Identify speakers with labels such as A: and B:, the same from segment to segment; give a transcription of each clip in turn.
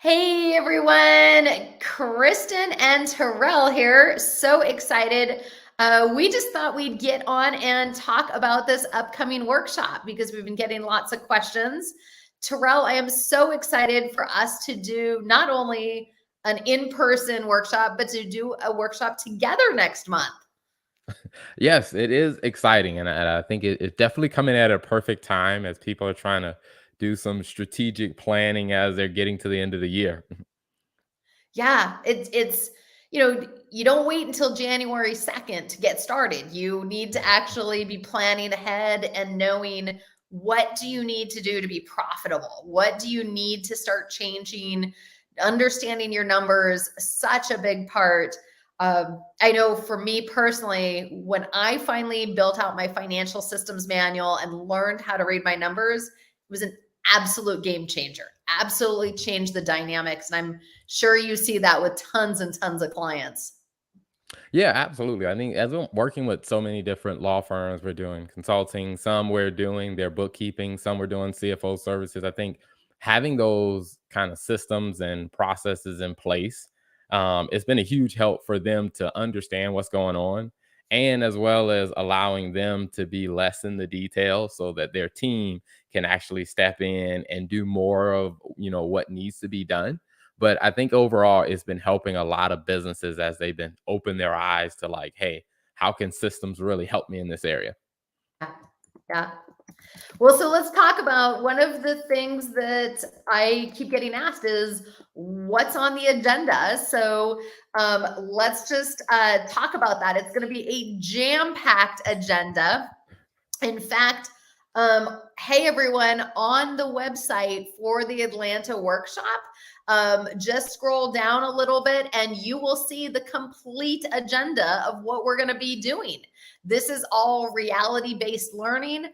A: Hey everyone, Kristen and Terrell here. So excited. We just thought we'd get on and talk about this upcoming workshop because we've been getting lots of questions. Terrell, I am so excited for us to do not only an in-person workshop, but to do a workshop together next month.
B: Yes, it is exciting, and I think it's definitely coming at a perfect time as people are trying to do some strategic planning as they're getting to the end of the year.
A: Yeah, it's you don't wait until January 2nd to get started. You need to actually be planning ahead and knowing what do you need to do to be profitable? What do you need to start changing? Understanding your numbers, such a big part. I know for me personally, when I finally built out my financial systems manual and learned how to read my numbers, it was an absolute game changer. Absolutely changed the dynamics. And I'm sure you see that with tons and tons of clients.
B: Yeah, absolutely. I think as we're working with so many different law firms, we're doing consulting, some we're doing their bookkeeping, some we're doing CFO services. I think having those kind of systems and processes in place, it's been a huge help for them to understand what's going on, and as well as allowing them to be less in the details so that their team can actually step in and do more of what needs to be done. But I think overall, it's been helping a lot of businesses as they've been open their eyes to like, hey, how can systems really help me in this area?
A: Yeah. Yeah. Well, so let's talk about one of the things that I keep getting asked is what's on the agenda. So let's just talk about that. It's going to be a jam-packed agenda. In fact, hey everyone, on the website for the Atlanta workshop, just scroll down a little bit and you will see the complete agenda of what we're going to be doing. This is all reality based learning.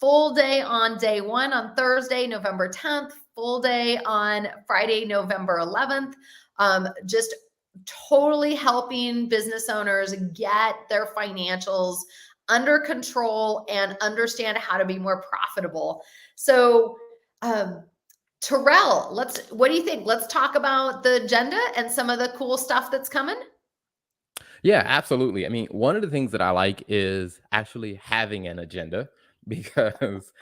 A: Full day on day one on Thursday, November 10th, full day on Friday, November 11th. Just totally helping business owners get their financials under control and understand how to be more profitable. So, um, Terrell, what do you think? Let's talk about the agenda and some of the cool stuff that's coming.
B: Yeah, absolutely. I mean, one of the things that I like is actually having an agenda because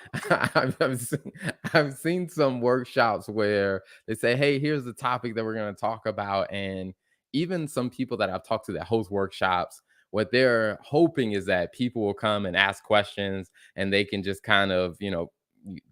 B: I've seen some workshops where they say, hey, here's the topic that we're going to talk about. And even some people that I've talked to that host workshops, what they're hoping is that people will come and ask questions and they can just kind of,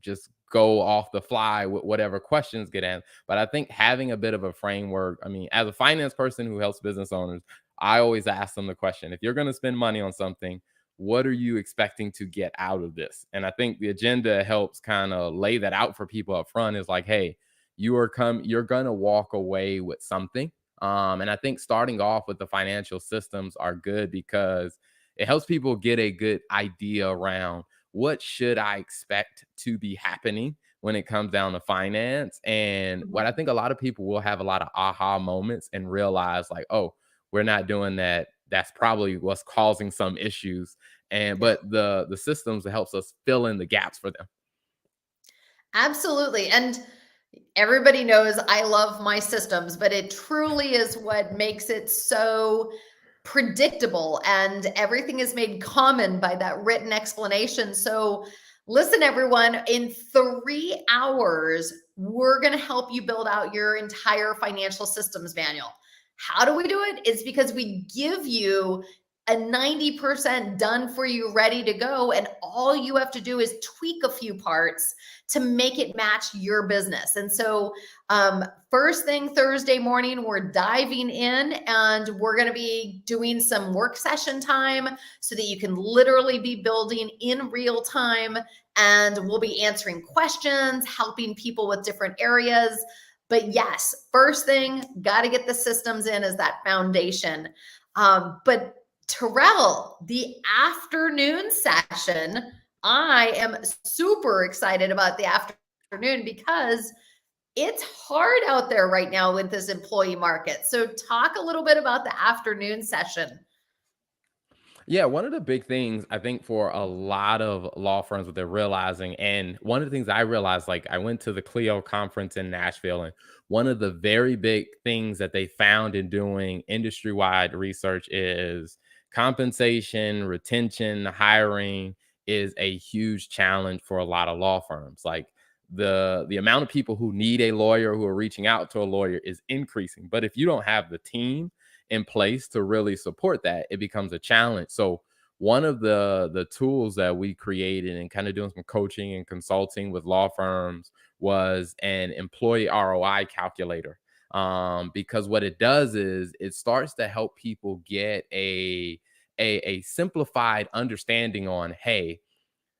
B: just go off the fly with whatever questions get in. But I think having a bit of a framework, I mean, as a finance person who helps business owners, I always ask them the question, if you're going to spend money on something, what are you expecting to get out of this? And I think the agenda helps kind of lay that out for people up front is like, hey, you're going to walk away with something. And I think starting off with the financial systems are good because it helps people get a good idea around what should I expect to be happening when it comes down to finance. And what I think a lot of people will have a lot of aha moments and realize like, oh, we're not doing that. That's probably what's causing some issues. And
A: Yeah.
B: but the systems that helps us fill in the gaps for them.
A: Absolutely. And everybody knows I love my systems, but it truly is what makes it so predictable and everything is made common by that written explanation. So, listen, everyone, in 3 hours, we're going to help you build out your entire financial systems manual. How do we do it? It's because we give you a 90% done for you, ready to go. And all you have to do is tweak a few parts to make it match your business. And so, first thing Thursday morning, we're diving in and we're going to be doing some work session time so that you can literally be building in real time. And we'll be answering questions, helping people with different areas. But yes, first thing, got to get the systems in as that foundation. But Terrell, the afternoon session, I am super excited about the afternoon because it's hard out there right now with this employee market. So, talk a little bit about the afternoon session.
B: Yeah, one of the big things I think for a lot of law firms, what they're realizing, and one of the things I realized, like I went to the Clio conference in Nashville, and one of the very big things that they found in doing industry wide research is compensation, retention, hiring is a huge challenge for a lot of law firms. Like the amount of people who need a lawyer, who are reaching out to a lawyer, is increasing. But if you don't have the team in place to really support that, it becomes a challenge. So one of the tools that we created and kind of doing some coaching and consulting with law firms was an employee ROI calculator. Because what it does is it starts to help people get a simplified understanding on, hey,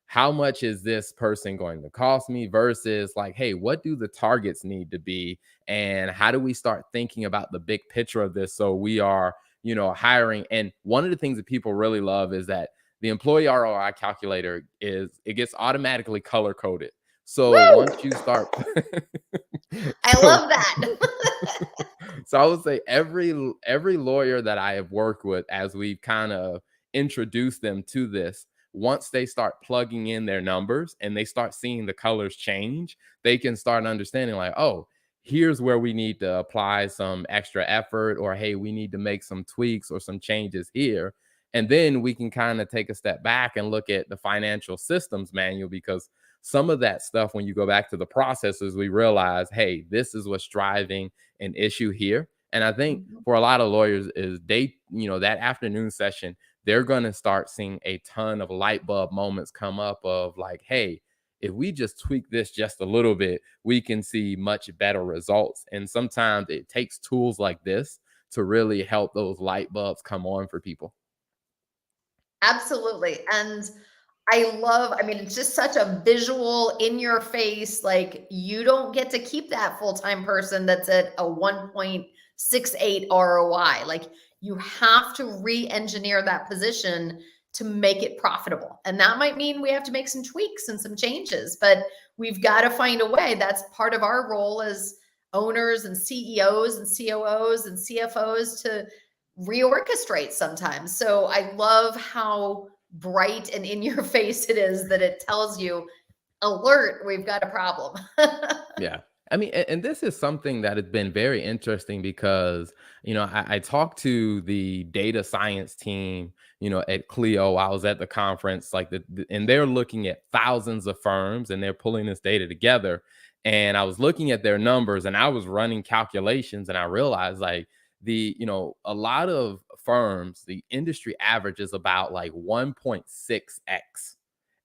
B: how much is this person going to cost me versus like, hey, what do the targets need to be? And how do we start thinking about the big picture of this so we are, hiring? And one of the things that people really love is that the employee ROI calculator it gets automatically color coded. So once you
A: Woo!
B: start
A: I
B: so
A: love that.
B: so I would say every lawyer that I have worked with, as we've kind of introduced them to this, once they start plugging in their numbers and they start seeing the colors change, they can start understanding like, oh, here's where we need to apply some extra effort, or hey, we need to make some tweaks or some changes here. And then we can kind of take a step back and look at the financial systems manual, because some of that stuff, when you go back to the processes, we realize, hey, this is what's driving an issue here. And I think
A: Mhm.
B: for a lot of lawyers is that afternoon session, they're going to start seeing a ton of light bulb moments come up of like, hey, if we just tweak this just a little bit, we can see much better results. And sometimes it takes tools like this to really help those light bulbs come on for people.
A: Absolutely. And I mean, it's just such a visual in your face. Like, you don't get to keep that full time person that's at a 1.68 ROI. Like, you have to re engineer that position to make it profitable. And that might mean we have to make some tweaks and some changes, but we've got to find a way. That's part of our role as owners and CEOs and COOs and CFOs to reorchestrate sometimes. So I love how bright and in your face it is that it tells you, alert, we've got a problem.
B: Yeah. I mean, and this is something that has been very interesting because, I talked to the data science team, at Clio. I was at the conference, like and they're looking at thousands of firms and they're pulling this data together. And I was looking at their numbers and I was running calculations and I realized like a lot of firms, the industry average is about like 1.6x.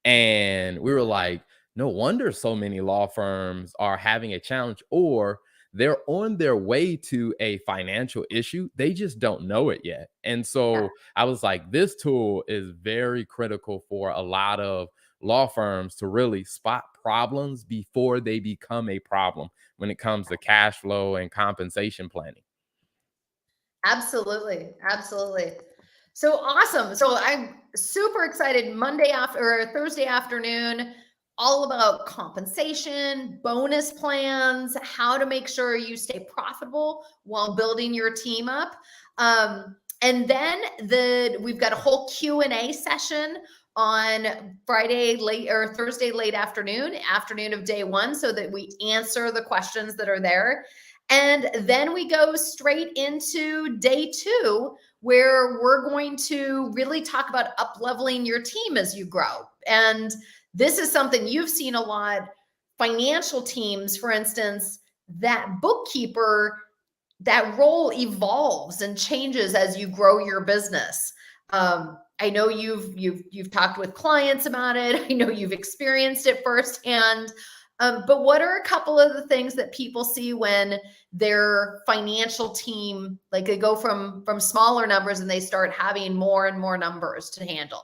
B: And we were like, no wonder so many law firms are having a challenge, or they're on their way to a financial issue. They just don't know it yet. And
A: Yeah,
B: so I was like, this tool is very critical for a lot of law firms to really spot problems before they become a problem when it comes to cash flow and compensation planning.
A: absolutely. Absolutely. So awesome. So I'm super excited. Monday after or Thursday afternoon, all about compensation, bonus plans, how to make sure you stay profitable while building your team up. And then we've got a whole Q&A session on Friday late or Thursday late afternoon of day one, so that we answer the questions that are there. And then we go straight into day two, where we're going to really talk about up leveling your team as you grow. And this is something you've seen a lot. Financial teams, for instance, that bookkeeper, that role evolves and changes as you grow your business. I know you've talked with clients about it. I know you've experienced it firsthand. But what are a couple of the things that people see when their financial team, like they go from smaller numbers and they start having more and more numbers to handle?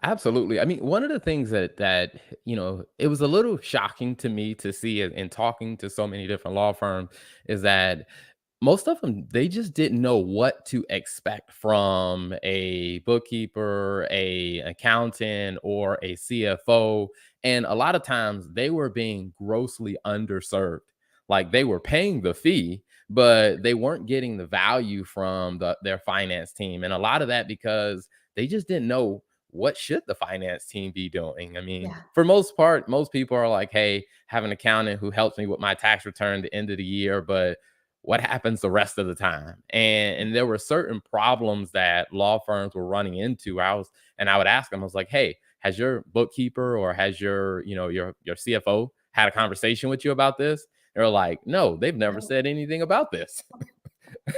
B: Absolutely. I mean, one of the things that it was a little shocking to me to see in talking to so many different law firms is that most of them, they just didn't know what to expect from a bookkeeper, a accountant, or a CFO. And a lot of times they were being grossly underserved. Like they were paying the fee, but they weren't getting the value from their finance team. And a lot of that because they just didn't know what should the finance team be doing. I mean,
A: Yeah.
B: for most part, most people are like, hey, have an accountant who helps me with my tax return at the end of the year, but what happens the rest of the time? And there were certain problems that law firms were running into. I would ask them, I was like, hey, has your bookkeeper or has your, your CFO had a conversation with you about this? They're like, no, they've never
A: Right.
B: said anything about this.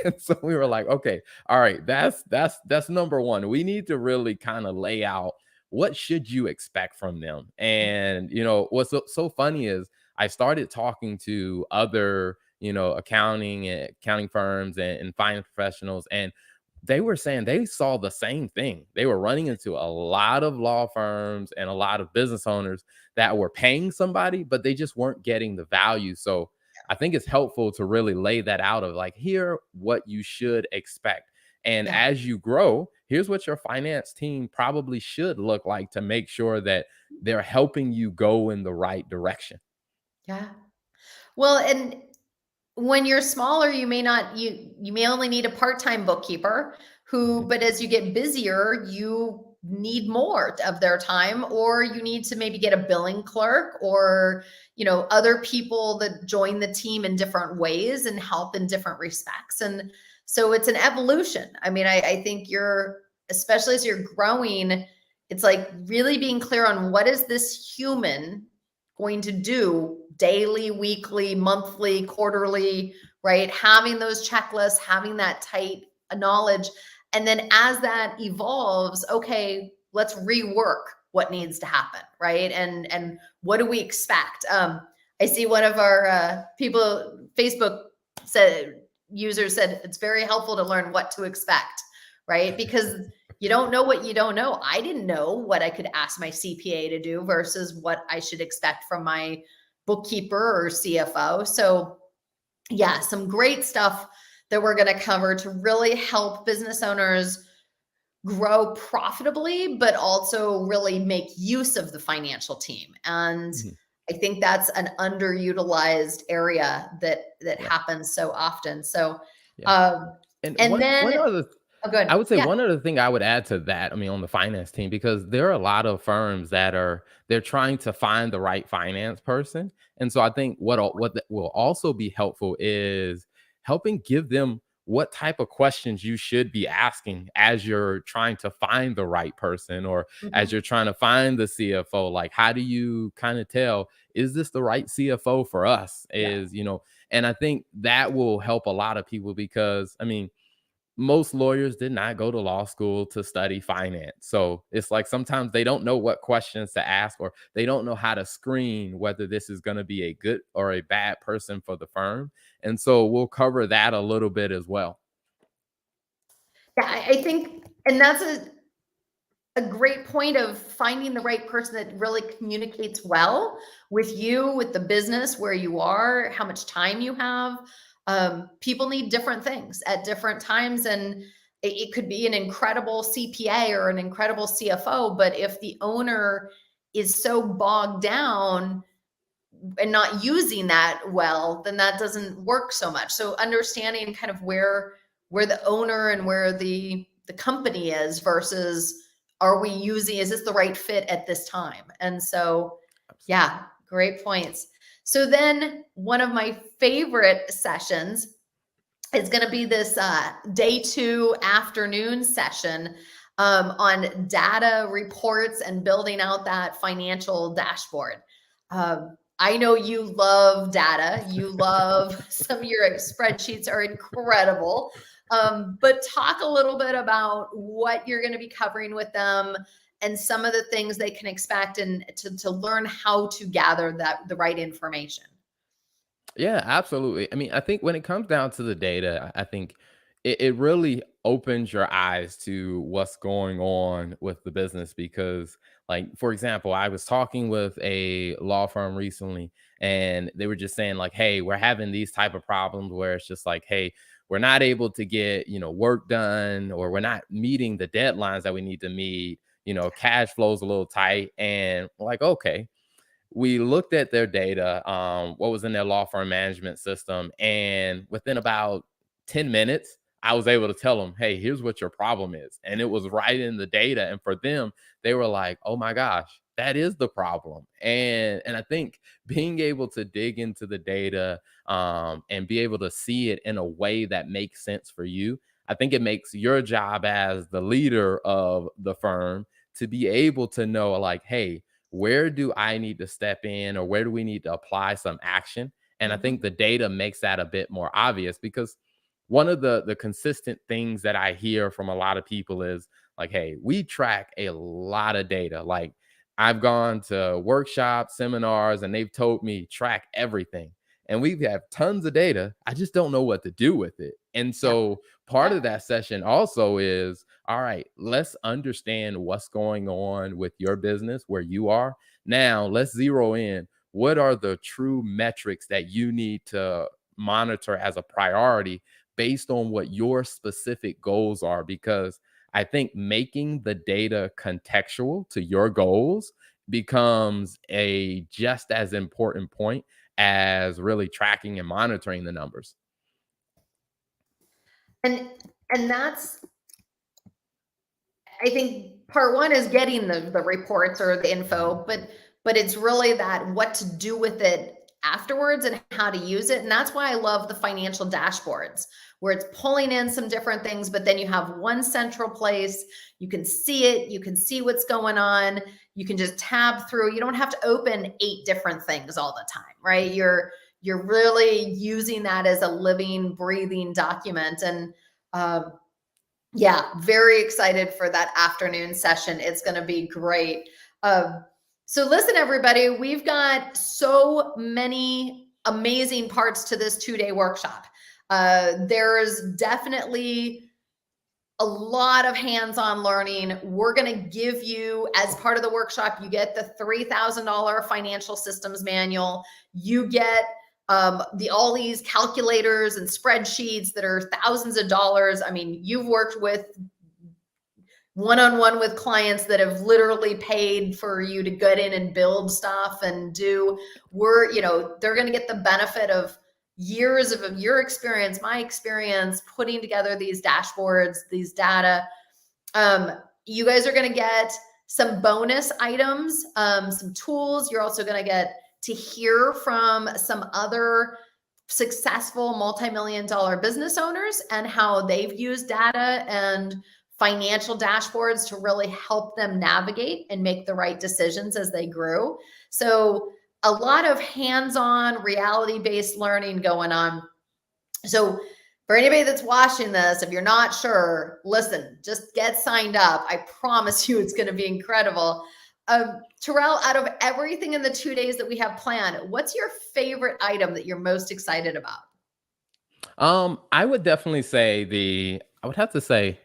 B: And so we were like, okay, all right, that's number one. We need to really kind of lay out what should you expect from them. And what's so funny is I started talking to other, accounting firms and finance professionals, and they were saying they saw the same thing. They were running into a lot of law firms and a lot of business owners that were paying somebody, but they just weren't getting the value. So I think it's helpful to really lay that out of like, here, what you should expect. And
A: Yeah.
B: as you grow, here's what your finance team probably should look like to make sure that they're helping you go in the right direction.
A: Yeah. Well, and when you're smaller, you may not you may only need a part-time bookkeeper who,
B: Mhm.
A: but as you get busier, you need more of their time, or you need to maybe get a billing clerk, or other people that join the team in different ways and help in different respects. And so it's an evolution. I mean, I think you're, especially as you're growing, it's like really being clear on what is this human going to do daily, weekly, monthly, quarterly, right? Having those checklists, having that tight knowledge. And then as that evolves, okay, let's rework what needs to happen, right? And what do we expect? I see one of our people, Facebook said, users said it's very helpful to learn what to expect, right? Because you don't know what you don't know. I didn't know what I could ask my CPA to do versus what I should expect from my bookkeeper or CFO. So, yeah, some great stuff that we're going to cover to really help business owners grow profitably, but also really make use of the financial team. And
B: Mhm.
A: I think that's an underutilized area that
B: Yeah.
A: happens so often. So,
B: Yeah.
A: um,
B: And
A: and
B: one
A: then,
B: other
A: oh, good.
B: I would say
A: Yeah.
B: one other thing I would add to that, I mean, on the finance team, because there are a lot of firms that they're trying to find the right finance person. And so I think will also be helpful is helping give them what type of questions you should be asking as you're trying to find the right person, or as
A: Mhm.
B: you're trying to find the CFO. Like, how do you kind of tell, is this the right CFO for us?
A: Yeah.
B: And I think that will help a lot of people because, I mean, most lawyers did not go to law school to study finance. So it's like sometimes they don't know what questions to ask, or they don't know how to screen whether this is going to be a good or a bad person for the firm. And so we'll cover that a little bit as well.
A: Yeah, I think, and that's a great point of finding the right person that really communicates well with you, with the business, where you are, how much time you have. People need different things at different times, and it could be an incredible CPA or an incredible CFO, but if the owner is so bogged down and not using that well, then that doesn't work so much. So understanding kind of where the owner and where the company is versus, are we using, is this the right fit at this time? And so, yeah, great points. So then one of my favorite sessions is going to be this day 2 afternoon session on data reports and building out that financial dashboard. I know you love data. You love some of your spreadsheets are incredible. But talk a little bit about what you're going to be covering with them and some of the things they can expect, and to learn how to gather the right information.
B: Yeah, absolutely. I mean, I think when it comes down to the data, I think it really opens your eyes to what's going on with the business. Because, like, for example, I was talking with a law firm recently, and they were just saying, like, hey, we're having these type of problems where it's just like, hey, we're not able to get, work done, or we're not meeting the deadlines that we need to meet. Cash flow's a little tight. And like, okay, we looked at their data, what was in their law firm management system, and within about 10 minutes, I was able to tell them, hey, here's what your problem is. And it was right in the data. And for them, they were like, oh my gosh, that is the problem. And I think being able to dig into the data, and be able to see it in a way that makes sense for you, I think it makes your job as the leader of the firm to be able to know, like, hey, where do I need to step in, or where do we need to apply some action? And I think
A: Mhm.
B: the data makes that a bit more obvious, because one of the consistent things that I hear from a lot of people is like, hey, we track a lot of data. Like, I've gone to workshops, seminars, and they've told me track everything. And we have tons of data. I just don't know what to do with it. And
A: Yep.
B: so part
A: Yep.
B: of that session also is, all right, let's understand what's going on with your business where you are. Now let's zero in. What are the true metrics that you need to monitor as a priority based on what your specific goals are? Because I think making the data contextual to your goals becomes a just as important point as really tracking and monitoring the numbers.
A: And and that's, I think part one is getting the reports or the
B: Mhm.
A: info, but it's really that what to do with it afterwards and how to use it. And that's why I love the financial dashboards, where it's pulling in some different things, but then you have one central place. You can see it, you can see what's going on. You can just tab through. You don't have to open 8 different things all the time, right? You're really using that as a living, breathing document. And yeah, very excited for that afternoon session. It's going to be great. So, listen, everybody, we've got so many amazing parts to this 2 day workshop. There's definitely a lot of hands-on learning. We're going to give you, as part of the workshop, you get the $3,000 financial systems manual. You get the all these calculators and spreadsheets that are thousands of dollars. I mean, you've worked with one-on-one with clients that have literally paid for you to get in and build stuff and do. They're going to get the benefit of years of your experience, my experience, putting together these dashboards, these data. You guys are going to get some bonus items, some tools. You're also going to get to hear from some other successful multi-million dollar business owners and how they've used data and financial dashboards to really help them navigate and make the right decisions as they grew. So a lot of hands-on reality-based learning going on. So for anybody that's watching this, if you're not sure, listen, just get signed up. I promise you it's going to be incredible. Terrell, out of everything in the 2 days that we have planned, what's your favorite item that you're most excited about?
B: I would definitely say I would have to say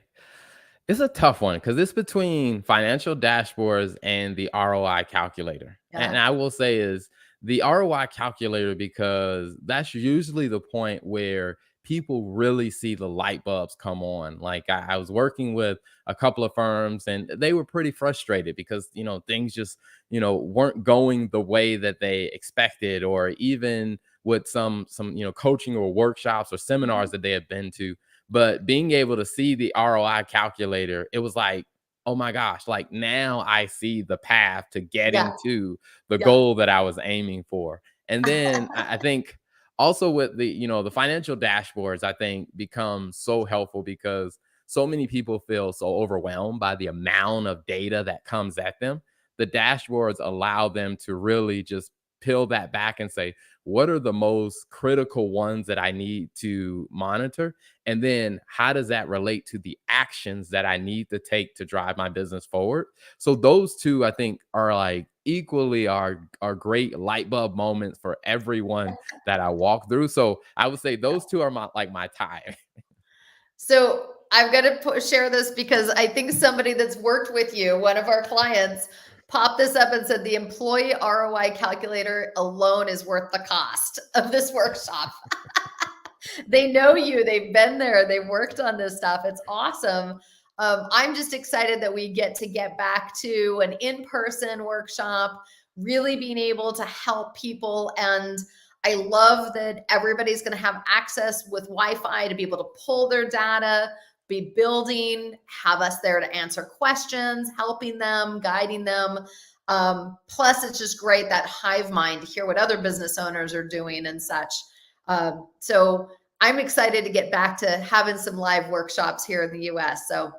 B: it's a tough one because it's between financial dashboards and the ROI calculator. And
A: Yeah.
B: I will say is the ROI calculator, because that's usually the point where people really see the light bulbs come on. Like, I was working with a couple of firms and they were pretty frustrated because, things just, weren't going the way that they expected, or even with some, coaching or workshops or seminars
A: Mhm.
B: that they had been to. But being able to see the ROI calculator, it was like, oh my gosh, like now I see the path to
A: Yeah.
B: getting to the
A: Yeah.
B: goal that I was aiming for. And then I think also with the financial dashboards, I think become so helpful because so many people feel so overwhelmed by the amount of data that comes at them. The dashboards allow them to really just peel that back and say, what are the most critical ones that I need to monitor? And then how does that relate to the actions that I need to take to drive my business forward? So those two, I think, are like equally are great light bulb moments for everyone that I walk through. So I would say those two are my tie.
A: So I've got to share this because I think somebody that's worked with you, one of our clients, popped this up and said the employee ROI calculator alone is worth the cost of this workshop. They know you, they've been there, they've worked on this stuff. It's awesome. I'm just excited that we get back to an in-person workshop, really being able to help people. And I love that everybody's going to have access with Wi-Fi to be able to pull their data, be building, have us there to answer questions, helping them, guiding them. Plus, it's just great, that hive mind, to hear what other business owners are doing and such. So I'm excited to get back to having some live workshops here in the US. So,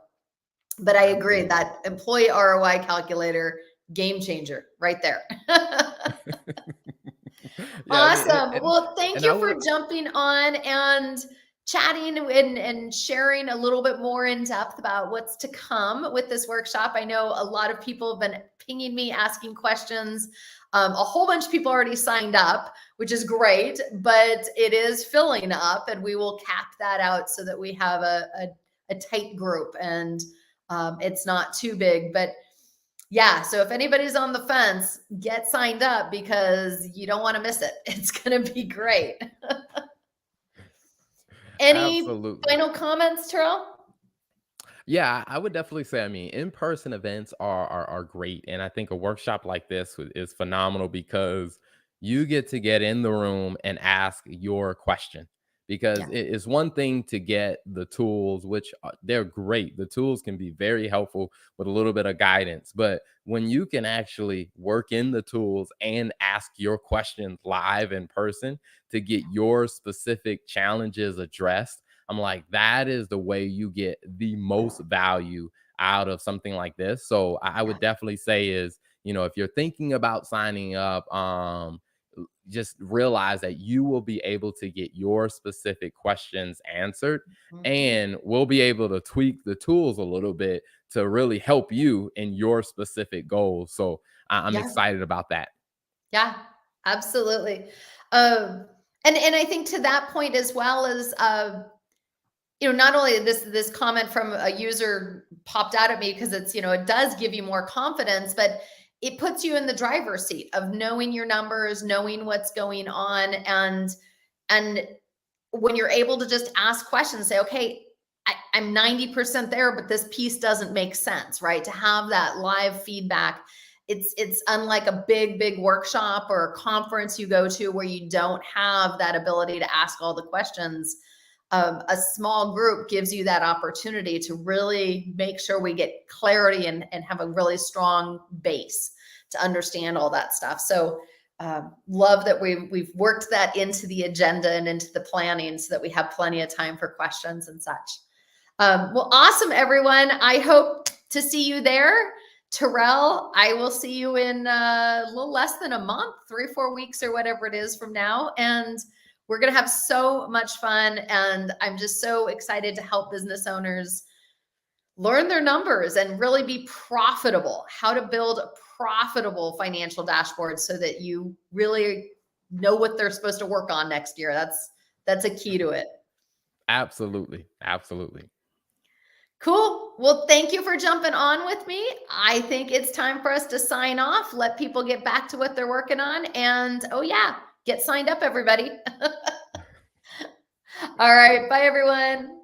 A: but I agree,
B: Absolutely.
A: that employee ROI calculator, game changer right there.
B: Yeah, I mean,
A: Awesome. Well, thank
B: and I
A: you
B: would
A: for jumping on and chatting and sharing a little bit more in depth about what's to come with this workshop. I know a lot of people have been pinging me, asking questions. A whole bunch of people already signed up, which is great, but it is filling up, and we will cap that out so that we have a tight group, and it's not too big. But yeah, so if anybody's on the fence, get signed up because you don't want to miss it. It's going to be great. Any
B: absolutely.
A: final comments, Terrell?
B: Yeah, I would definitely say, I mean, in-person events are great. And I think a workshop like this is phenomenal because you get in the room and ask your question. Because
A: Yeah,
B: it's one thing to get the tools, which they're great. The tools can be very helpful with a little bit of guidance. But when you can actually work in the tools and ask your questions live in person to get your specific challenges addressed, I'm like, that is the way you get the most value out of something like this. So I
A: yeah.
B: would definitely say is, if you're thinking about signing up, just realize that you will be able to get your specific questions answered,
A: Mhm.
B: and we'll be able to tweak the tools a little bit to really help you in your specific goals. So I'm
A: Yeah,
B: excited about that.
A: yeah, absolutely. Um, and I think to that point as well as not only this comment from a user popped out at me because it's, it does give you more confidence, but it puts you in the driver's seat of knowing your numbers, knowing what's going on, and when you're able to just ask questions, say, okay, I'm 90% there, but this piece doesn't make sense, right? To have that live feedback, it's unlike a big workshop or a conference you go to where you don't have that ability to ask all the questions. A small group gives you that opportunity to really make sure we get clarity and have a really strong base to understand all that stuff. So love that we've worked that into the agenda and into the planning so that we have plenty of time for questions and such. Well, awesome, everyone. I hope to see you there. Terrell, I will see you in a little less than a month, 3 or 4 weeks or whatever it is from now. And we're going to have so much fun. And I'm just so excited to help business owners learn their numbers and really be profitable, how to build profitable financial dashboards so that you really know what they're supposed to work on next year. That's a key to it.
B: Absolutely. Absolutely.
A: Cool. Well, thank you for jumping on with me. I think it's time for us to sign off, let people get back to what they're working on. And oh, yeah, get signed up, everybody. All right. Bye, everyone.